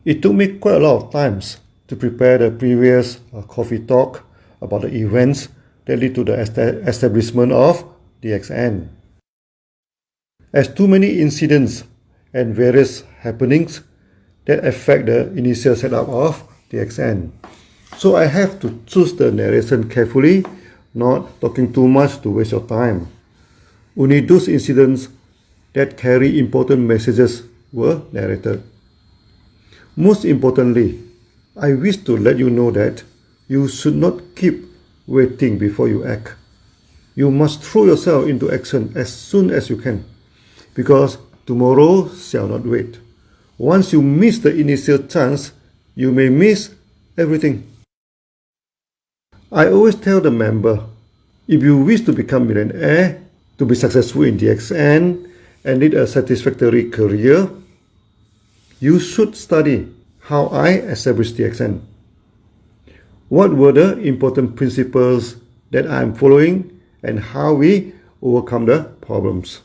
It took me quite a lot of times to prepare the previous coffee talk about the events that lead to the establishment of DXN. As too many incidents and various happenings that affect the initial setup of DXN. So I have to choose the narration carefully, not talking too much to waste your time. Only those incidents that carry important messages were narrated. Most importantly, I wish to let you know that you should not keep waiting before you act. You must throw yourself into action as soon as you can, because tomorrow shall not wait. Once you miss the initial chance, you may miss everything. I always tell the member, if you wish to become millionaire, to be successful in DXN, and lead a satisfactory career, you should study how I established DXN. What were the important principles that I am following and how we overcome the problems.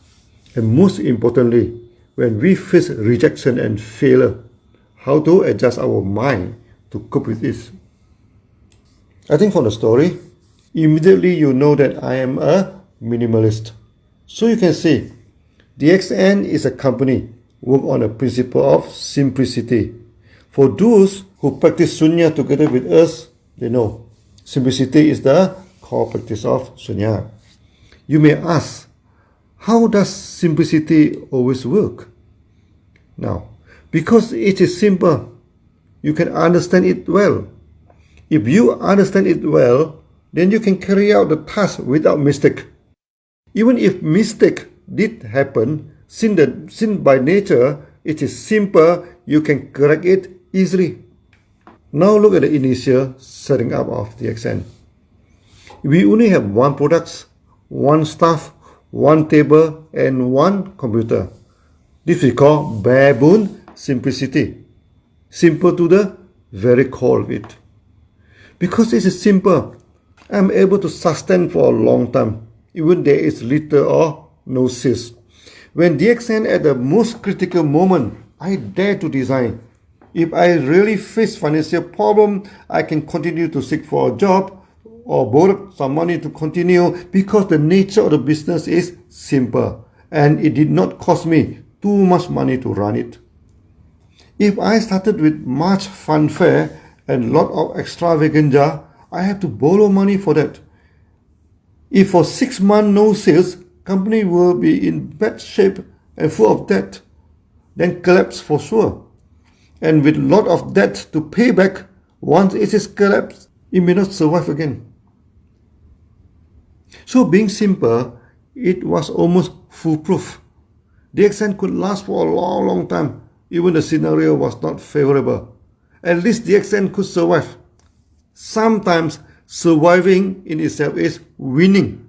And most importantly, when we face rejection and failure, how to adjust our mind to cope with this. I think from the story, immediately you know that I am a minimalist. So you can see, DXN is a company work on a principle of simplicity. For those who practice Sunya together with us, they know simplicity is the core practice of Sunya. You may ask, how does simplicity always work? Now, because it is simple, you can understand it well. If you understand it well, then you can carry out the task without mistake. Even if mistake did happen, since by nature it is simple, you can correct it easily. Now look at the initial setting up of DXN. We only have one product, one staff, one table, and one computer. This we call bare bone simplicity. Simple to the very core of it. Because it is simple, I am able to sustain for a long time, even there is little or no sales. When DXN at the most critical moment, I dare to design. If I really face financial problem, I can continue to seek for a job or borrow some money to continue because the nature of the business is simple and it did not cost me too much money to run it. If I started with much fanfare and lot of extravaganza, I have to borrow money for that. If for 6 months no sales, company will be in bad shape and full of debt, then collapse for sure. And with lot of debt to pay back, once it is collapsed, it may not survive again. So being simple, it was almost foolproof. DXN could last for a long time, even the scenario was not favorable. At least DXN could survive. Sometimes surviving in itself is winning.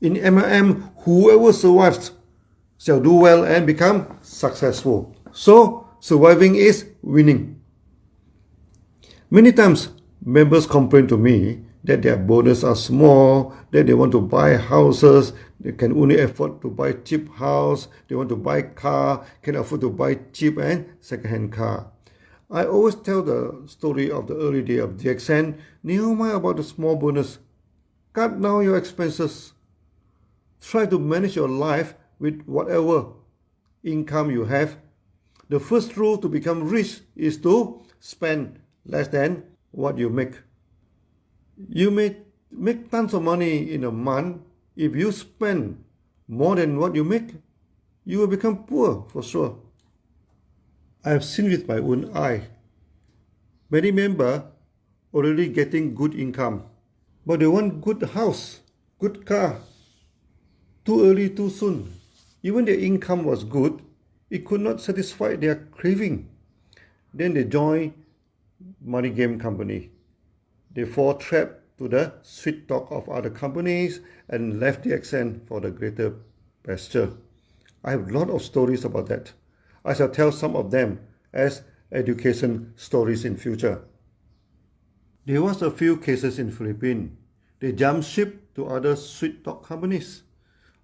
In MLM, whoever survives shall do well and become successful. So surviving is winning. Many times, members complain to me that their bonus are small, that they want to buy houses, they can only afford to buy cheap house, they want to buy car, can afford to buy cheap and second-hand car. I always tell the story of the early day of DXN, never mind about the small bonus. Cut down your expenses. Try to manage your life with whatever income you have. The first rule to become rich is to spend less than what you make. You may make tons of money in a month. If you spend more than what you make, you will become poor for sure. I have seen with my own eye. Many members already getting good income, but they want good house, good car. Too early, too soon. Even their income was good, it could not satisfy their craving. Then they join money game company. They fall trapped to the sweet talk of other companies and left DXN for the greater pasture. I have a lot of stories about that. I shall tell some of them as education stories in future. There was a few cases in Philippines. They jumped ship to other sweet talk companies.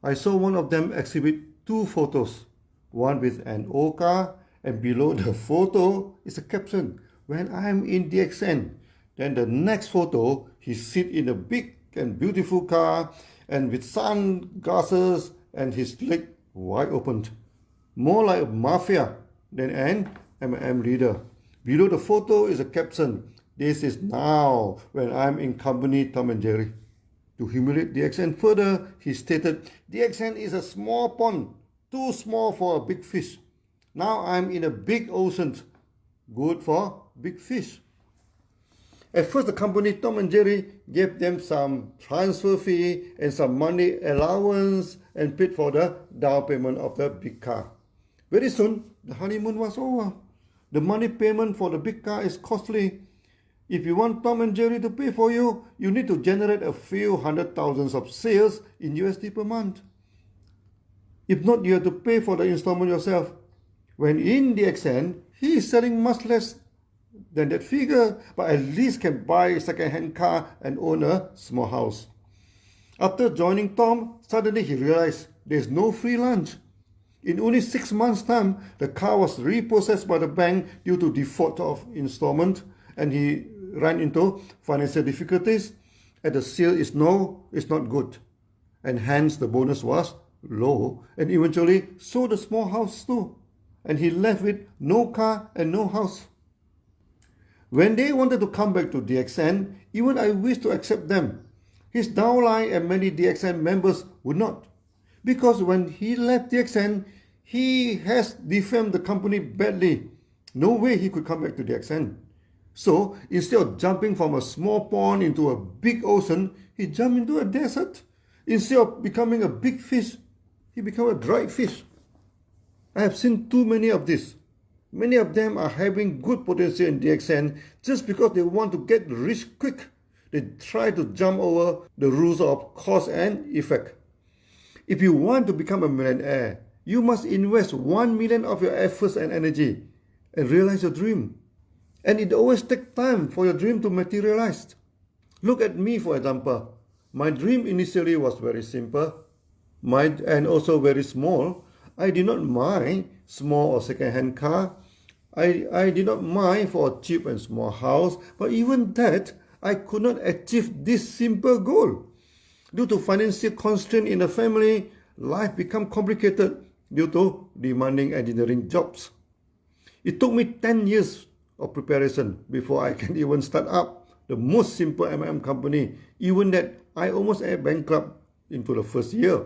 I saw one of them exhibit 2 photos, one with an old car and below the photo is a caption, when I'm in DXN. Then the next photo, he sit in a big and beautiful car and with sunglasses and his leg wide open. More like a mafia than an MM leader. Below the photo is a caption, this is now when I'm in company Tom and Jerry. To humiliate DXN further, he stated, DXN is a small pond, too small for a big fish. Now I'm in a big ocean, good for big fish. At first, the company Tom and Jerry gave them some transfer fee and some money allowance and paid for the down payment of the big car. Very soon, the honeymoon was over. The money payment for the big car is costly. If you want Tom and Jerry to pay for you, you need to generate a few hundred thousands of sales in USD per month. If not, you have to pay for the installment yourself. When in DXN, he is selling much less than that figure, but at least can buy a second-hand car and own a small house. After joining Tom, suddenly he realized there's no free lunch. In only 6 months' time, the car was repossessed by the bank due to default of installment, and he ran into financial difficulties, and the sale is not good, and hence the bonus was low, and eventually sold the small house too, and he left with no car and no house. When they wanted to come back to DXN, even I wished to accept them. His downline and many DXN members would not. Because when he left DXN, he has defamed the company badly. No way he could come back to DXN. So instead of jumping from a small pond into a big ocean, he jumped into a desert. Instead of becoming a big fish, he became a dried fish. I have seen too many of this. Many of them are having good potential in DXN just because they want to get rich quick. They try to jump over the rules of cause and effect. If you want to become a millionaire, you must invest 1 million of your efforts and energy and realize your dream. And it always takes time for your dream to materialize. Look at me, for example. My dream initially was very simple and also very small. I did not mind small or second-hand car. I did not mind for a cheap and small house, but even that, I could not achieve this simple goal. Due to financial constraint in the family, life became complicated due to demanding engineering jobs. It took me 10 years of preparation before I can even start up the most simple MM company, even that I almost went bankrupt into the first year.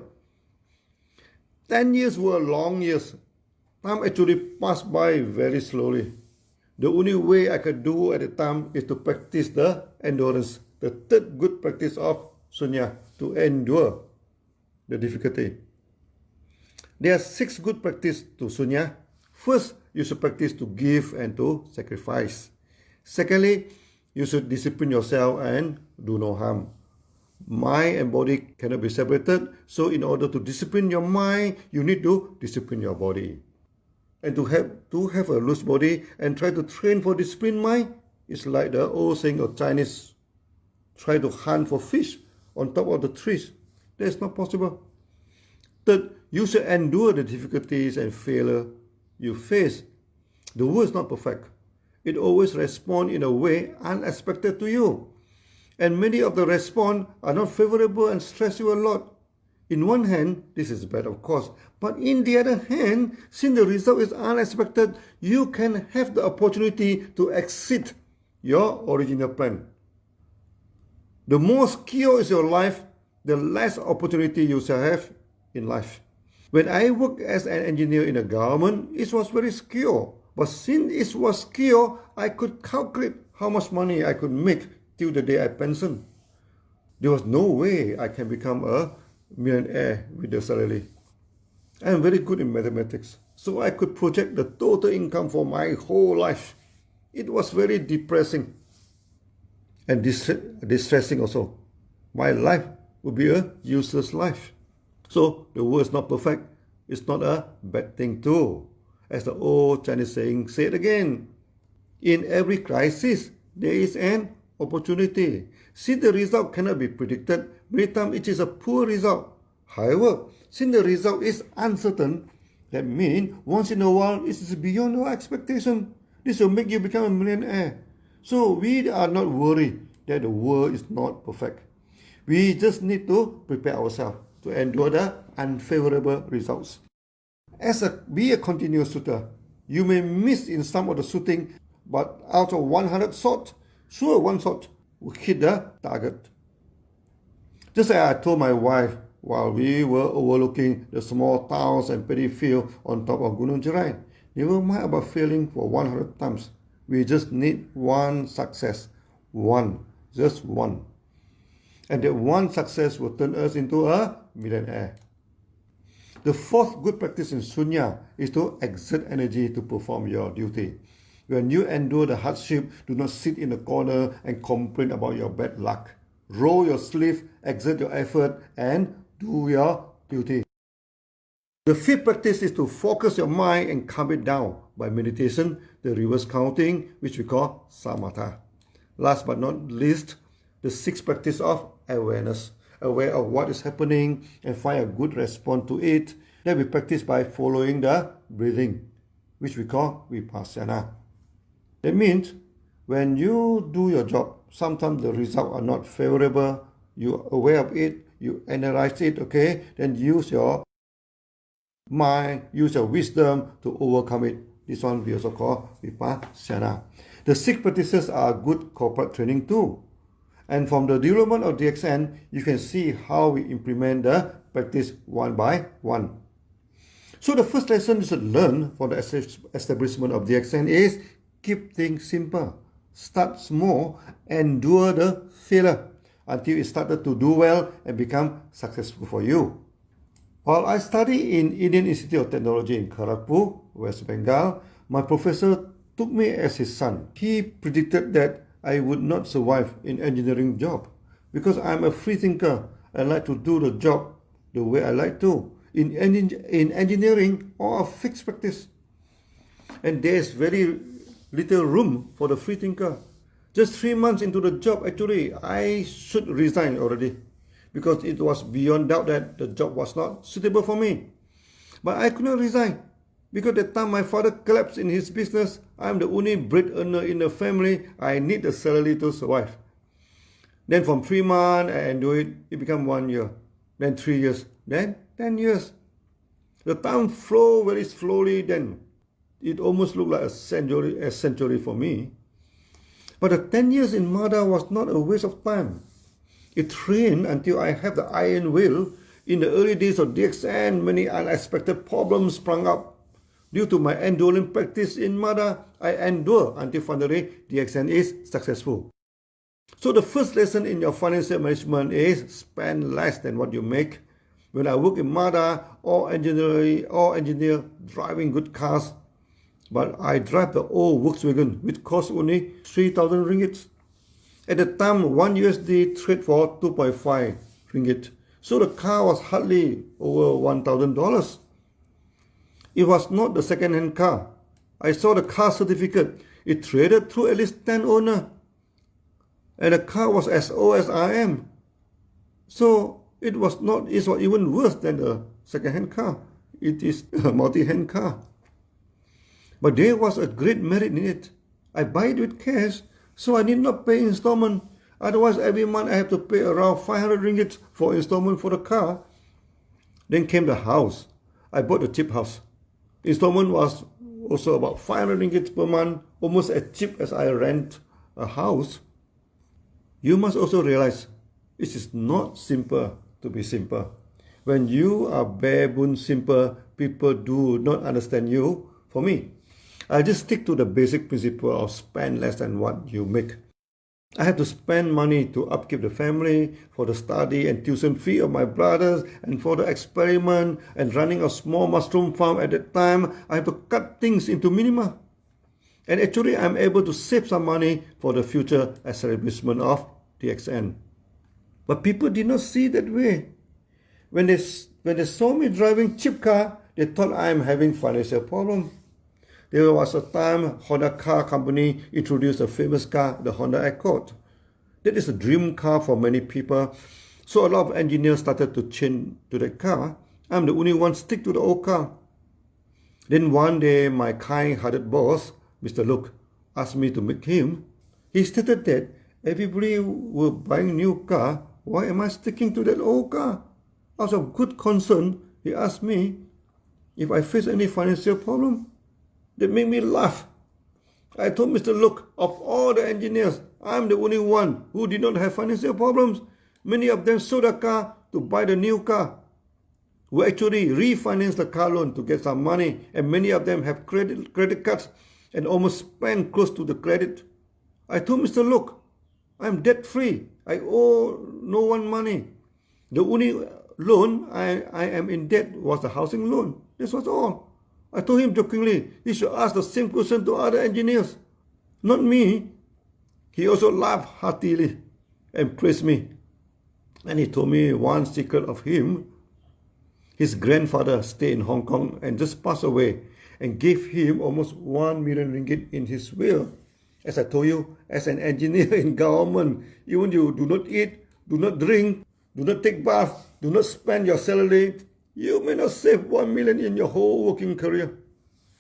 10 years were long years. Time actually passed by very slowly. The only way I could do at the time is to practice the endurance, the third good practice of Sunya, to endure the difficulty. There are 6 good practices to Sunya. First, you should practice to give and to sacrifice. Secondly, you should discipline yourself and do no harm. Mind and body cannot be separated, so in order to discipline your mind, you need to discipline your body. And to have a loose body and try to train for disciplined mind is like the old saying of Chinese, try to hunt for fish on top of the trees. That is not possible. Third, you should endure the difficulties and failure you face. The world is not perfect. It always responds in a way unexpected to you. And many of the response are not favorable and stress you a lot. In one hand, this is bad, of course. But in the other hand, since the result is unexpected, you can have the opportunity to exceed your original plan. The more secure is your life, the less opportunity you shall have in life. When I worked as an engineer in the government, it was very secure. But since it was secure, I could calculate how much money I could make till the day I pensioned. There was no way I can become a millionaire with the salary. I am very good in mathematics, so I could project the total income for my whole life. It was very depressing and distressing also. My life would be a useless life. So the world is not perfect. It's not a bad thing too. As the old Chinese saying said again, in every crisis, there is an opportunity. Since the result cannot be predicted, many times it is a poor result. However, since the result is uncertain, That means once in a while, it is beyond our expectation. This will make you become a millionaire. So we are not worried that the world is not perfect. We just need to prepare ourselves to endure the unfavorable results. Be a continuous shooter. You may miss in some of the shooting, but out of 100 shots, sure one shot will hit the target. Just as I told my wife while we were overlooking the small towns and paddy field on top of Gunung Jerai, never mind about failing for 100 times. We just need one success. One. Just one. And that one success will turn us into a millionaire. The fourth good practice in Sunya is to exert energy to perform your duty. When you endure the hardship, do not sit in the corner and complain about your bad luck. Roll your sleeve, exert your effort, and do your duty. The fifth practice is to focus your mind and calm it down by meditation, the reverse counting, which we call samatha. Last but not least, the sixth practice of awareness. Aware of what is happening and find a good response to it. That we practice by following the breathing, which we call vipassana. That means when you do your job, sometimes the results are not favorable. You're aware of it, you analyze it, okay? Then use your mind, use your wisdom to overcome it. This one we also call vipassana. The six practices are good corporate training too. And from the development of DXN, you can see how we implement the practice one by one. So the first lesson you should learn for the establishment of DXN is keep things simple. Start small, endure the failure until it started to do well and become successful for you. While I studied in Indian Institute of Technology in Kharagpur, West Bengal, my professor took me as his son. He predicted that I would not survive in engineering job because I'm a free thinker. I like to do the job the way I like to. In engineering, all are fixed practice. And there's very little room for the free thinker. Just 3 months into the job, actually, I should resign already because it was beyond doubt that the job was not suitable for me. But I could not resign because at the time my father collapsed in his business. I'm the only bread earner in the family. I need the salary to survive. Then from 3 months, I do it. It became 1 year. Then 3 years. Then 10 years. The time flowed very slowly. Then it almost looked like a century for me. But the 10 years in MADA was not a waste of time. It trained until I have the iron will. In the early days of DXN, many unexpected problems sprang up. Due to my enduring practice in MADA, I endure until finally DXN is successful. So the first lesson in your financial management is spend less than what you make. When I work in MADA, all engineer driving good cars, but I drive the old Volkswagen, which costs only 3,000 ringgit. At the time, 1 USD trade for 2.5 ringgit. So the car was hardly over $1,000. It was not the second-hand car. I saw the car certificate. It traded through at least 10 owners. And the car was as old as I am. So it was even worse than the second-hand car. It is a multi-hand car. But there was a great merit in it. I buy it with cash, so I need not pay installment. Otherwise, every month I have to pay around 500 ringgit for installment for the car. Then came the house. I bought a cheap house. Installment was also about 500 ringgit per month, almost as cheap as I rent a house. You must also realize it is not simple to be simple. When you are bare bones simple, people do not understand you. For me, I just stick to the basic principle of spend less than what you make. I had to spend money to upkeep the family, for the study and tuition fee of my brothers, and for the experiment and running a small mushroom farm at that time. I had to cut things into minima. And actually, I'm able to save some money for the future establishment of DXN. But people did not see that way. When they saw me driving cheap car, they thought I'm having financial problem. There was a time Honda car company introduced a famous car, the Honda Accord. That is a dream car for many people. So a lot of engineers started to change to that car. I'm the only one stick to the old car. Then one day, my kind-hearted boss, Mr. Look, asked me to meet him. He stated that everybody were buying new car. Why am I sticking to that old car? Out of good concern, he asked me if I face any financial problem. That made me laugh. I told Mr. Look, of all the engineers, I'm the only one who did not have financial problems. Many of them sold a car to buy the new car, who actually refinanced the car loan to get some money, and many of them have credit cards and almost spent close to the credit. I told Mr. Look, I'm debt free. I owe no one money. The only loan I am in debt was the housing loan. This was all. I told him jokingly, he should ask the same question to other engineers, not me. He also laughed heartily and praised me. And he told me one secret of him. His grandfather stayed in Hong Kong and just passed away and gave him almost 1 million ringgit in his will. As I told you, as an engineer in government, even you do not eat, do not drink, do not take bath, do not spend your salary, you may not save 1 million in your whole working career.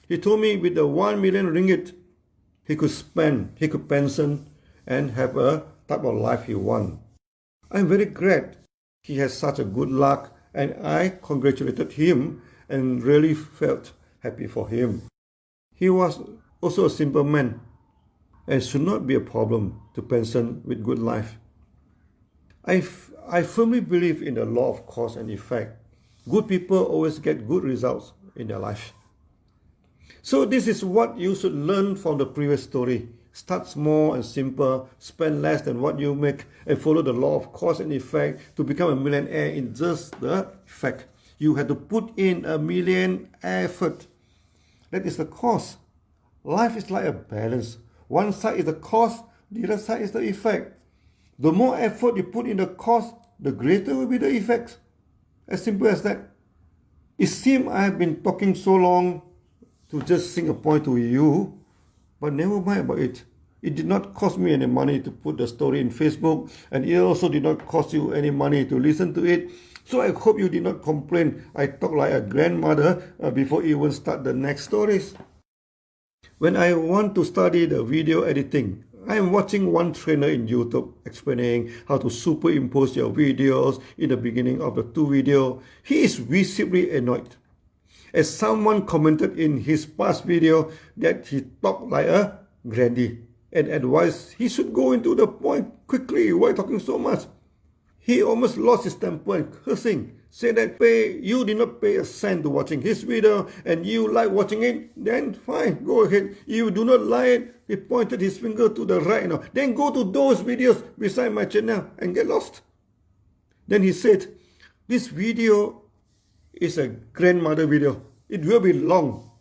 He told me with the 1 million ringgit, he could spend, he could pension and have a type of life he want. I'm very glad he has such a good luck, and I congratulated him and really felt happy for him. He was also a simple man and should not be a problem to pension with good life. I firmly believe in the law of cause and effect. Good people always get good results in their life. So this is what you should learn from the previous story. Start small and simple, spend less than what you make, and follow the law of cause and effect to become a millionaire in just the effect. You have to put in a million effort. That is the cause. Life is like a balance. One side is the cause, the other side is the effect. The more effort you put in the cause, the greater will be the effects. As simple as that. It seems I have been talking so long to just sing a point to you, but never mind about it. It did not cost me any money to put the story in Facebook, and it also did not cost you any money to listen to it. So I hope you did not complain I talk like a grandmother before even start the next stories. When I want to study the video editing, I am watching one trainer in YouTube explaining how to superimpose your videos in the beginning of the two videos. He is visibly annoyed, as someone commented in his past video that he talked like a granny and advised he should go into the point quickly. Why talking so much? He almost lost his temper and cursing, said that you did not pay a cent to watching his video and you like watching it, then fine, go ahead. You do not like it, he pointed his finger to the right now. Then go to those videos beside my channel and get lost. Then he said, this video is a grandmother video. It will be long.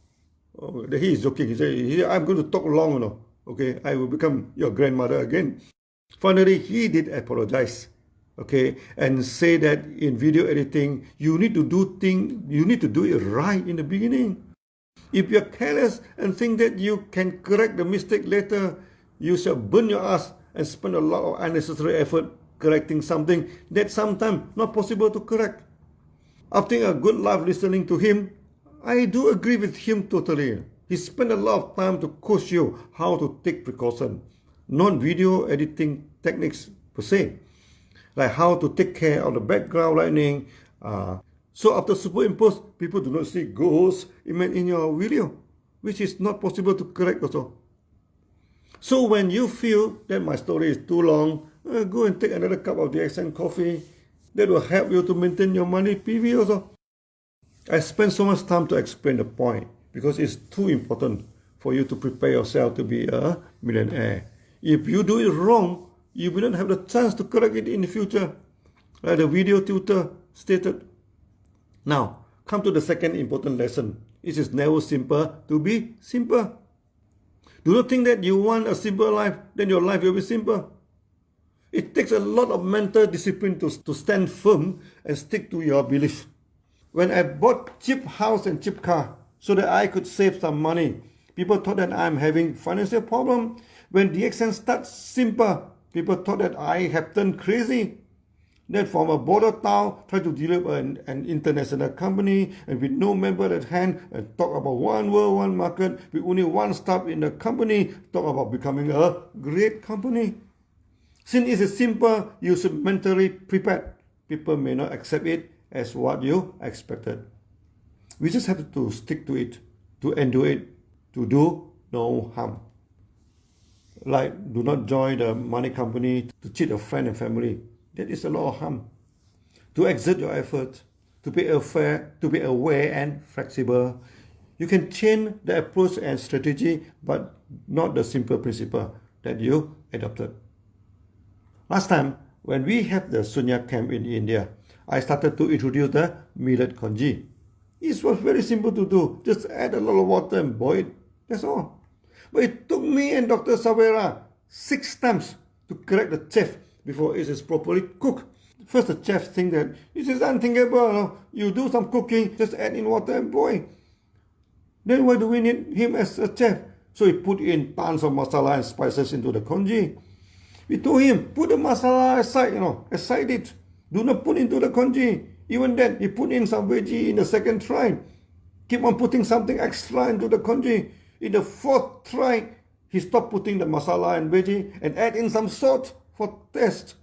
Oh, he is joking. He said, I'm going to talk long, Okay, I will become your grandmother again. Finally, he did apologize. Okay, and say that in video editing, you need to do it right in the beginning. If you're careless and think that you can correct the mistake later, you shall burn your ass and spend a lot of unnecessary effort correcting something that sometimes not possible to correct. After a good laugh listening to him, I do agree with him totally. He spent a lot of time to coach you how to take precaution, not video editing techniques per se, like how to take care of the background lighting. So after superimpose, people do not see ghosts in your video, which is not possible to correct also. So when you feel that my story is too long, go and take another cup of DXN coffee. That will help you to maintain your money PV also. I spent so much time to explain the point because it's too important for you to prepare yourself to be a millionaire. If you do it wrong, you will not have the chance to correct it in the future, like the video tutor stated. Now, come to the second important lesson. It is never simple to be simple. Do not think that you want a simple life, then your life will be simple. It takes a lot of mental discipline to stand firm and stick to your belief. When I bought cheap house and cheap car so that I could save some money, people thought that I'm having financial problem. When DXN starts simple, people thought that I have turned crazy. Then from a border town, try to develop an international company and with no member at hand and talk about one world, one market, with only one staff in the company, talk about becoming a great company. Since it is simple, you should mentally prepare. People may not accept it as what you expected. We just have to stick to it, to endure it, to do no harm. Like, do not join the money company to cheat a friend and family. That is a lot of harm. To exert your effort, to be aware and flexible. You can change the approach and strategy, but not the simple principle that you adopted. Last time, when we had the Sunya camp in India, I started to introduce the millet congee. It was very simple to do. Just add a lot of water and boil it. That's all. But it took me and Dr. Savera 6 times to correct the chef before it is properly cooked. First, the chef thinks that this is unthinkable. No? You do some cooking, just add in water and boil. Then why do we need him as a chef? So he put in tons of masala and spices into the congee. We told him, put the masala aside, aside it. Do not put into the congee. Even then, he put in some veggie in the second try. Keep on putting something extra into the congee. In the 4th try, he stopped putting the masala and veggie and add in some salt for taste.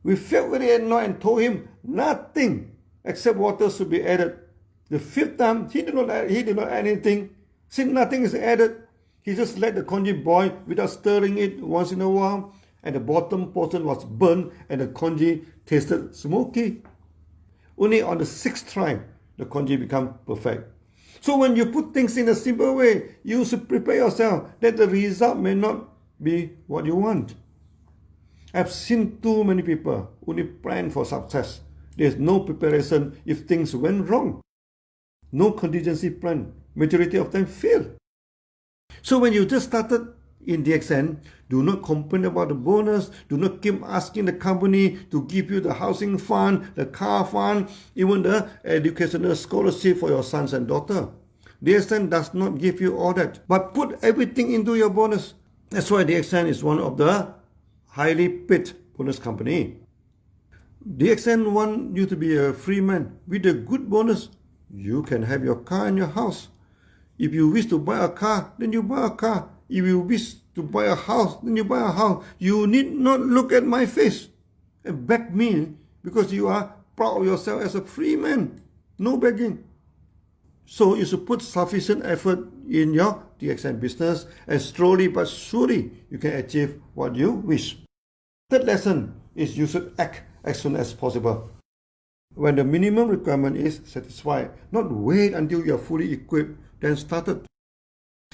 We felt very annoyed and told him nothing except water should be added. The 5th time, he did not add anything. Since nothing is added, he just let the congee boil without stirring it once in a while, and the bottom portion was burnt and the congee tasted smoky. Only on the 6th try, the congee became perfect. So when you put things in a simple way, you should prepare yourself that the result may not be what you want. I've seen too many people only plan for success. There's no preparation if things went wrong. No contingency plan. Majority of them fail. So when you just started in DXN, do not complain about the bonus. Do not keep asking the company to give you the housing fund, the car fund, even the educational scholarship for your sons and daughter. DXN does not give you all that, but put everything into your bonus. That's why DXN is one of the highly paid bonus company. DXN want you to be a free man. With a good bonus, you can have your car and your house. If you wish to buy a car, then you buy a car. If you wish to buy a house, then you buy a house. You need not look at my face and beg me because you are proud of yourself as a free man. No begging. So you should put sufficient effort in your DXN business, and slowly but surely you can achieve what you wish. Third lesson is you should act as soon as possible. When the minimum requirement is satisfied, not wait until you are fully equipped, then started.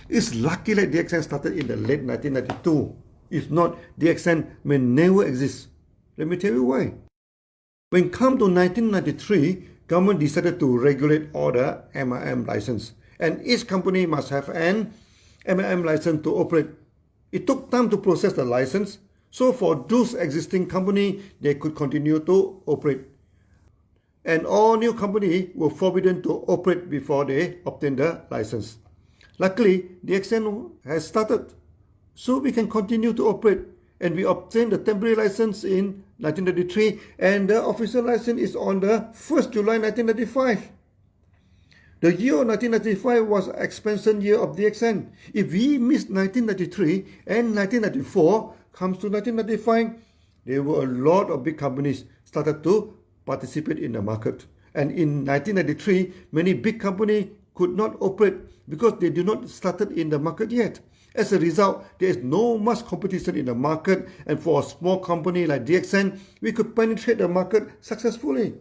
It's lucky that DXN started in the late 1992. If not, DXN may never exist. Let me tell you why. When come to 1993, government decided to regulate all the MLM license, and each company must have an MLM license to operate. It took time to process the license, so for those existing companies, they could continue to operate. And all new companies were forbidden to operate before they obtain the license. Luckily, DXN has started, so we can continue to operate, and we obtained the temporary license in 1993, and the official license is on the 1st July 1995. The year 1995 was expansion year of DXN. If we missed 1993 and 1994 comes to 1995, there were a lot of big companies started to participate in the market. And in 1993, many big companies could not operate because they did not started in the market yet. As a result, there is no much competition in the market, and for a small company like DXN, we could penetrate the market successfully.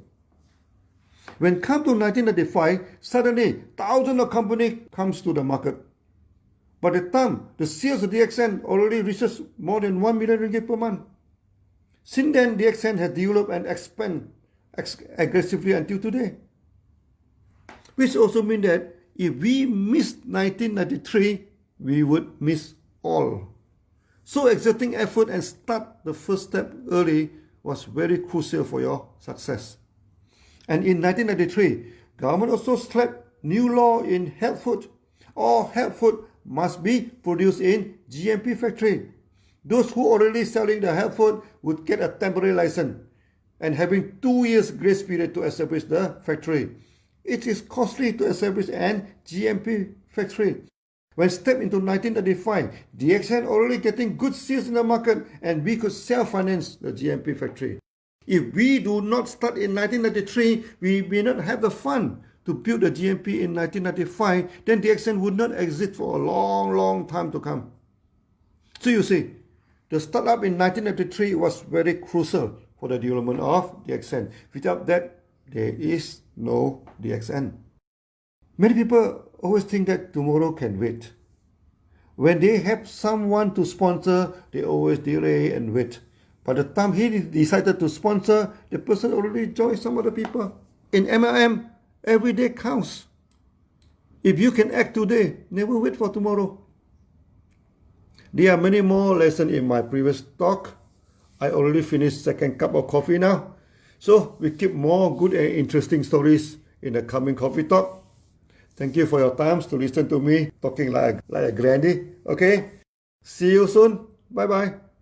When come to 1995, suddenly thousands of companies comes to the market. By the time, the sales of DXN already reaches more than 1 million ringgit per month. Since then, DXN has developed and expanded aggressively until today. Which also means that if we missed 1993, we would miss all. So exerting effort and start the first step early was very crucial for your success. And in 1993, government also slapped new law in health food. All health food must be produced in GMP factory. Those who already selling the health food would get a temporary license. and having 2 years grace period to establish the factory. It is costly to establish an GMP factory. When stepped into 1995, DXN already getting good sales in the market and we could self-finance the GMP factory. If we do not start in 1993, we may not have the fund to build the GMP in 1995, then DXN would not exist for a long time to come. So you see, the startup in 1993 was very crucial for the development of DXN. Without that, there is no DXN. Many people always think that tomorrow can wait. When they have someone to sponsor, they always delay and wait. By the time he decided to sponsor, the person already joined some other people. In MLM, every day counts. If you can act today, never wait for tomorrow. There are many more lessons in my previous talk. I already finished second cup of coffee now. So we keep more good and interesting stories in the coming coffee talk. Thank you for your time to listen to me talking like a granny. Okay? See you soon. Bye-bye.